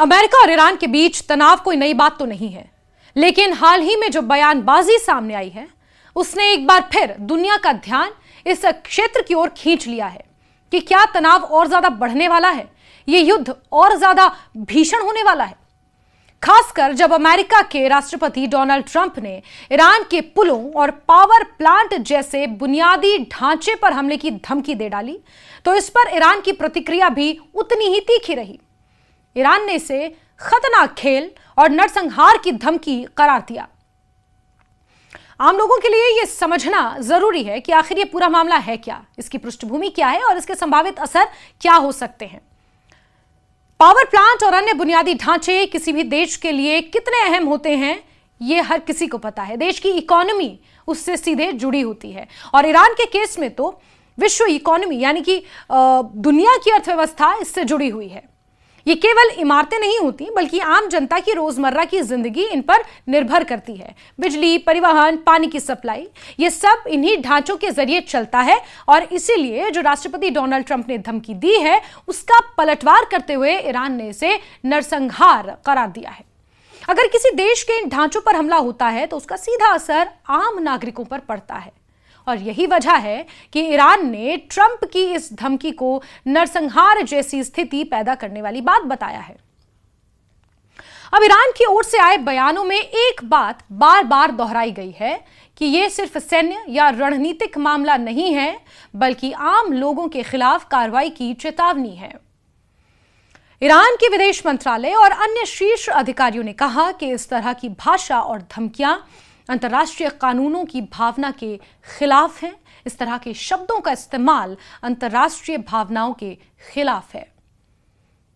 America और Iran के बीच तनाव कोई नई बात तो नहीं है, लेकिन हाल ही में जो बयानबाजी सामने आई है उसने एक बार फिर दुनिया का ध्यान इस क्षेत्र की ओर खींच लिया है कि क्या तनाव और ज्यादा बढ़ने वाला है, ये युद्ध और ज्यादा भीषण होने वाला है। खासकर जब अमेरिका के राष्ट्रपति डोनाल्ड ट्रंप ने ईरान के पुलों और पावर प्लांट जैसे बुनियादी ढांचे पर हमले की धमकी दे डाली, तो इस पर ईरान की प्रतिक्रिया भी उतनी ही तीखी रही। ईरान ने इसे खतरनाक खेल और नरसंहार की धमकी करार दिया। आम लोगों के लिए यह समझना जरूरी है कि आखिर ये पूरा मामला है क्या, इसकी पृष्ठभूमि क्या है और इसके संभावित असर क्या हो सकते हैं। पावर प्लांट और अन्य बुनियादी ढांचे किसी भी देश के लिए कितने अहम होते हैं, ये हर किसी को पता है। देश की इकोनॉमी उससे सीधे जुड़ी होती है और ईरान के केस में तो विश्व इकोनॉमी यानी कि दुनिया की अर्थव्यवस्था इससे जुड़ी हुई है। ये केवल इमारतें नहीं होती बल्कि आम जनता की रोजमर्रा की जिंदगी इन पर निर्भर करती है। बिजली, परिवहन, पानी की सप्लाई, ये सब इन्हीं ढांचों के जरिए चलता है और इसीलिए जो राष्ट्रपति डोनाल्ड ट्रंप ने धमकी दी है उसका पलटवार करते हुए ईरान ने इसे नरसंहार करार दिया है। अगर किसी देश के इन ढांचों पर हमला होता है तो उसका सीधा असर आम नागरिकों पर पड़ता है और यही वजह है कि ईरान ने ट्रंप की इस धमकी को नरसंहार जैसी स्थिति पैदा करने वाली बात बताया है। अब ईरान की ओर से आए बयानों में एक बात बार बार दोहराई गई है कि यह सिर्फ सैन्य या रणनीतिक मामला नहीं है बल्कि आम लोगों के खिलाफ कार्रवाई की चेतावनी है। ईरान के विदेश मंत्रालय और अन्य शीर्ष अधिकारियों ने कहा कि इस तरह की भाषा और धमकियां अंतर्राष्ट्रीय कानूनों की भावना के खिलाफ है। इस तरह के शब्दों का इस्तेमाल अंतर्राष्ट्रीय भावनाओं के खिलाफ है।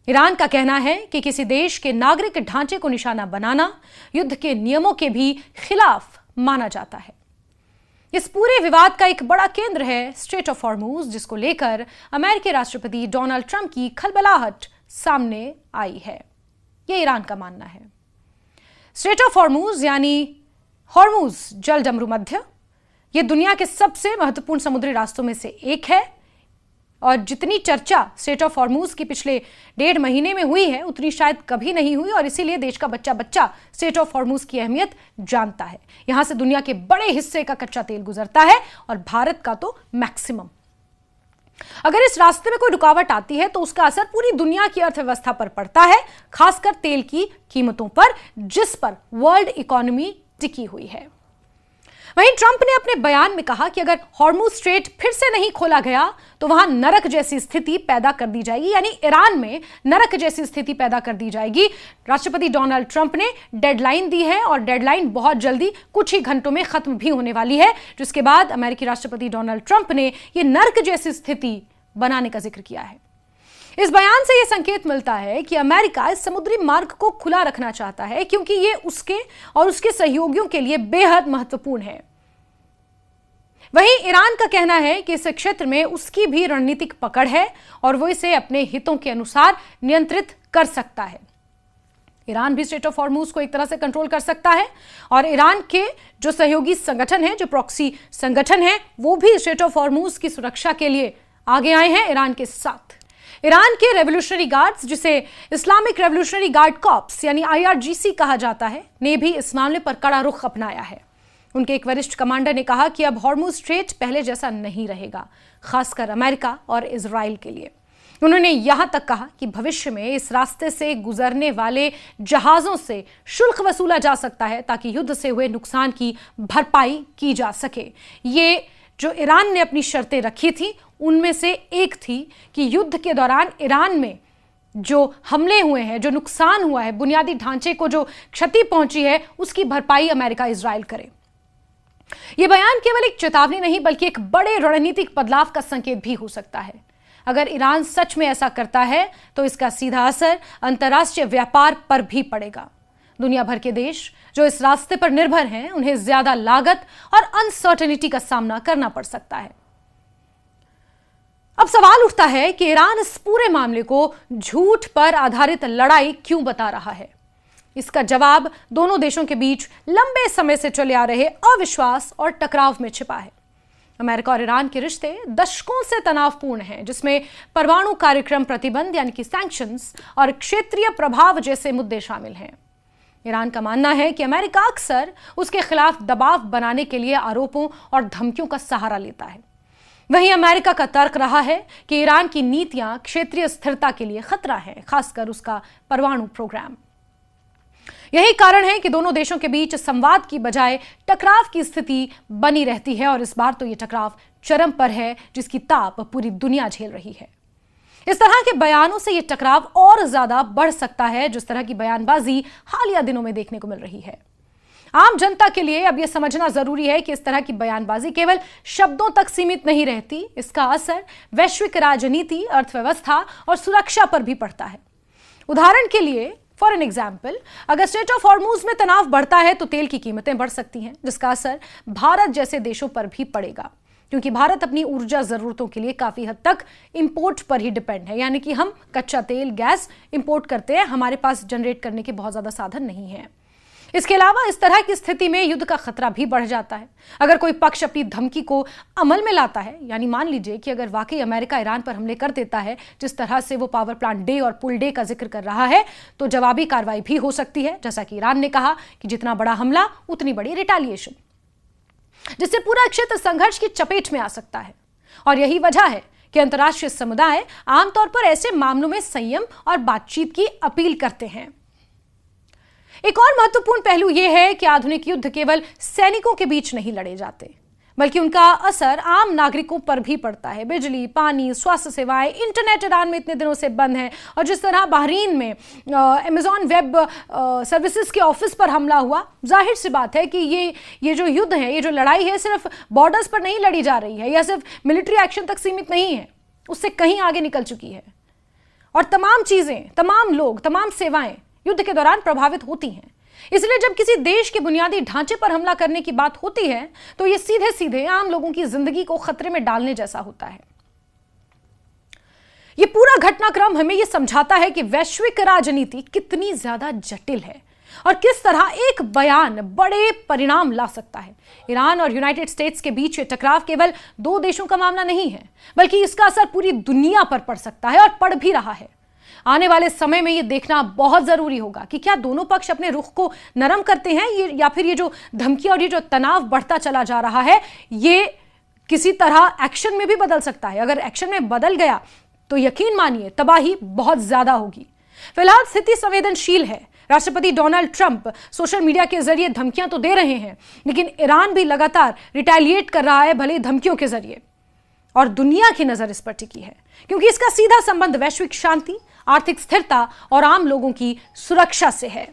ईरान का कहना है कि किसी देश के नागरिक ढांचे को निशाना बनाना युद्ध के नियमों के भी खिलाफ माना जाता है। इस पूरे विवाद का एक बड़ा केंद्र है स्ट्रेट ऑफ हॉर्मुज, जिसको लेकर अमेरिकी राष्ट्रपति डोनाल्ड ट्रंप की खलबलाहट सामने आई है। यह ईरान का मानना है। स्ट्रेट ऑफ हॉर्मुज यानी हॉर्मुज जलडमरू मध्य, यह दुनिया के सबसे महत्वपूर्ण समुद्री रास्तों में से एक है और जितनी चर्चा स्ट्रेट ऑफ हॉर्मुज की पिछले 1.5 महीने में हुई है उतनी शायद कभी नहीं हुई और इसीलिए देश का बच्चा बच्चा स्ट्रेट ऑफ हॉर्मुज की अहमियत जानता है। यहां से दुनिया के बड़े हिस्से का कच्चा तेल गुजरता है और भारत का तो मैक्सिमम। अगर इस रास्ते में कोई रुकावट आती है तो उसका असर पूरी दुनिया की अर्थव्यवस्था पर पड़ता है, खासकर तेल की कीमतों पर, जिस पर वर्ल्ड इकोनॉमी टिकी हुई है। वहीं ट्रंप ने अपने बयान में कहा कि अगर हॉर्मुज स्ट्रेट फिर से नहीं खोला गया तो वहां नरक जैसी स्थिति पैदा कर दी जाएगी, यानी ईरान में नरक जैसी स्थिति पैदा कर दी जाएगी। राष्ट्रपति डोनाल्ड ट्रंप ने डेडलाइन दी है और डेडलाइन बहुत जल्दी कुछ ही घंटों में खत्म भी होने वाली है, जिसके बाद अमेरिकी राष्ट्रपति डोनाल्ड ट्रंप ने यह नरक जैसी स्थिति बनाने का जिक्र किया है। इस बयान से यह संकेत मिलता है कि अमेरिका इस समुद्री मार्ग को खुला रखना चाहता है क्योंकि यह उसके और उसके सहयोगियों के लिए बेहद महत्वपूर्ण है। वहीं ईरान का कहना है कि इस क्षेत्र में उसकी भी रणनीतिक पकड़ है और वो इसे अपने हितों के अनुसार नियंत्रित कर सकता है। ईरान भी स्ट्रेट ऑफ हॉर्मुज को एक तरह से कंट्रोल कर सकता है और ईरान के जो सहयोगी संगठन है, जो प्रॉक्सी संगठन है, वो भी स्ट्रेट ऑफ हॉर्मुज की सुरक्षा के लिए आगे आए हैं ईरान के साथ। ईरान के रेवोल्यूशनरी गार्ड्स, जिसे इस्लामिक रेवोल्यूशनरी गार्ड कॉर्प्स यानी IRGC कहा जाता है, ने भी इस मामले पर कड़ा रुख अपनाया है। उनके एक वरिष्ठ कमांडर ने कहा कि अब हॉर्मुज स्ट्रेट पहले जैसा नहीं रहेगा, खासकर अमेरिका और इजराइल के लिए। उन्होंने यहां तक कहा कि भविष्य में इस रास्ते से गुजरने वाले जहाजों से शुल्क वसूला जा सकता है ताकि युद्ध से हुए नुकसान की भरपाई की जा सके। ये जो ईरान ने अपनी शर्तें रखी थी उनमें से एक थी कि युद्ध के दौरान ईरान में जो हमले हुए हैं, जो नुकसान हुआ है, बुनियादी ढांचे को जो क्षति पहुंची है, उसकी भरपाई अमेरिका इजराइल करे। यह बयान केवल एक चेतावनी नहीं बल्कि एक बड़े रणनीतिक बदलाव का संकेत भी हो सकता है। अगर ईरान सच में ऐसा करता है तो इसका सीधा असर अंतर्राष्ट्रीय व्यापार पर भी पड़ेगा। दुनिया भर के देश जो इस रास्ते पर निर्भर हैं, उन्हें ज्यादा लागत और अनसर्टेनिटी का सामना करना पड़ सकता है। अब सवाल उठता है कि ईरान इस पूरे मामले को झूठ पर आधारित लड़ाई क्यों बता रहा है। इसका जवाब दोनों देशों के बीच लंबे समय से चले आ रहे अविश्वास और टकराव में छिपा है। अमेरिका और ईरान के रिश्ते दशकों से तनावपूर्ण हैं, जिसमें परमाणु कार्यक्रम प्रतिबंध यानी कि सैंक्शंस और क्षेत्रीय प्रभाव जैसे मुद्दे शामिल हैं। ईरान का मानना है कि अमेरिका अक्सर उसके खिलाफ दबाव बनाने के लिए आरोपों और धमकियों का सहारा लेता है। वहीं अमेरिका का तर्क रहा है कि ईरान की नीतियां क्षेत्रीय स्थिरता के लिए खतरा है, खासकर उसका परमाणु प्रोग्राम। यही कारण है कि दोनों देशों के बीच संवाद की बजाय टकराव की स्थिति बनी रहती है और इस बार तो यह टकराव चरम पर है, जिसकी ताप पूरी दुनिया झेल रही है। इस तरह के बयानों से यह टकराव और ज्यादा बढ़ सकता है, जिस तरह की बयानबाजी हालिया दिनों में देखने को मिल रही है। आम जनता के लिए अब यह समझना जरूरी है कि इस तरह की बयानबाजी केवल शब्दों तक सीमित नहीं रहती, इसका असर वैश्विक राजनीति, अर्थव्यवस्था और सुरक्षा पर भी पड़ता है। उदाहरण के लिए, फॉर एन एग्जाम्पल, अगर स्ट्रेट ऑफ हॉर्मुज में तनाव बढ़ता है तो तेल की कीमतें बढ़ सकती हैं, जिसका असर भारत जैसे देशों पर भी पड़ेगा, क्योंकि भारत अपनी ऊर्जा जरूरतों के लिए काफी हद तक इंपोर्ट पर ही डिपेंड है। यानी कि हम कच्चा तेल, गैस इंपोर्ट करते हैं, हमारे पास जनरेट करने के बहुत ज्यादा साधन नहीं है। इसके अलावा इस तरह की स्थिति में युद्ध का खतरा भी बढ़ जाता है। अगर कोई पक्ष अपनी धमकी को अमल में लाता है, यानी मान लीजिए कि अगर वाकई अमेरिका ईरान पर हमले कर देता है, जिस तरह से वो पावर प्लांट डे और पुल डे का जिक्र कर रहा है, तो जवाबी कार्रवाई भी हो सकती है। जैसा कि ईरान ने कहा कि जितना बड़ा हमला उतनी बड़ी रिटेलिएशन, जिससे पूरा क्षेत्र संघर्ष की चपेट में आ सकता है। और यही वजह है कि अंतर्राष्ट्रीय समुदाय आमतौर पर ऐसे मामलों में संयम और बातचीत की अपील करते हैं। एक और महत्वपूर्ण पहलू यह है कि आधुनिक युद्ध केवल सैनिकों के बीच नहीं लड़े जाते, बल्कि उनका असर आम नागरिकों पर भी पड़ता है। बिजली, पानी, स्वास्थ्य सेवाएं, इंटरनेट ईरान में इतने दिनों से बंद है, और जिस तरह बहरीन में अमेज़न वेब सर्विसेज के ऑफिस पर हमला हुआ, जाहिर सी बात है कि ये जो युद्ध है, ये जो लड़ाई है, सिर्फ बॉर्डर्स पर नहीं लड़ी जा रही है, या सिर्फ मिलिट्री एक्शन तक सीमित नहीं है, उससे कहीं आगे निकल चुकी है। और तमाम चीजें, तमाम लोग, तमाम सेवाएं युद्ध के दौरान प्रभावित होती हैं। इसलिए जब किसी देश के बुनियादी ढांचे पर हमला करने की बात होती है, तो यह सीधे सीधे आम लोगों की जिंदगी को खतरे में डालने जैसा होता है। यह पूरा घटनाक्रम हमें यह समझाता है कि वैश्विक राजनीति कितनी ज्यादा जटिल है और किस तरह एक बयान बड़े परिणाम ला सकता है। ईरान और यूनाइटेड स्टेट्स के बीच ये टकराव केवल दो देशों का मामला नहीं है, बल्कि इसका असर पूरी दुनिया पर पड़ सकता है और पड़ भी रहा है। आने वाले समय में यह देखना बहुत जरूरी होगा कि क्या दोनों पक्ष अपने रुख को नरम करते हैं, या फिर ये जो धमकी और ये जो तनाव बढ़ता चला जा रहा है, ये किसी तरह एक्शन में भी बदल सकता है। अगर एक्शन में बदल गया तो यकीन मानिए तबाही बहुत ज्यादा होगी। फिलहाल स्थिति संवेदनशील है। राष्ट्रपति डोनाल्ड ट्रंप सोशल मीडिया के जरिए धमकियां तो दे रहे हैं, लेकिन ईरान भी लगातार रिटेलिएट कर रहा है, भले धमकियों के जरिए। और दुनिया की नजर इस पर टिकी है, क्योंकि इसका सीधा संबंध वैश्विक शांति, आर्थिक स्थिरता और आम लोगों की सुरक्षा से है।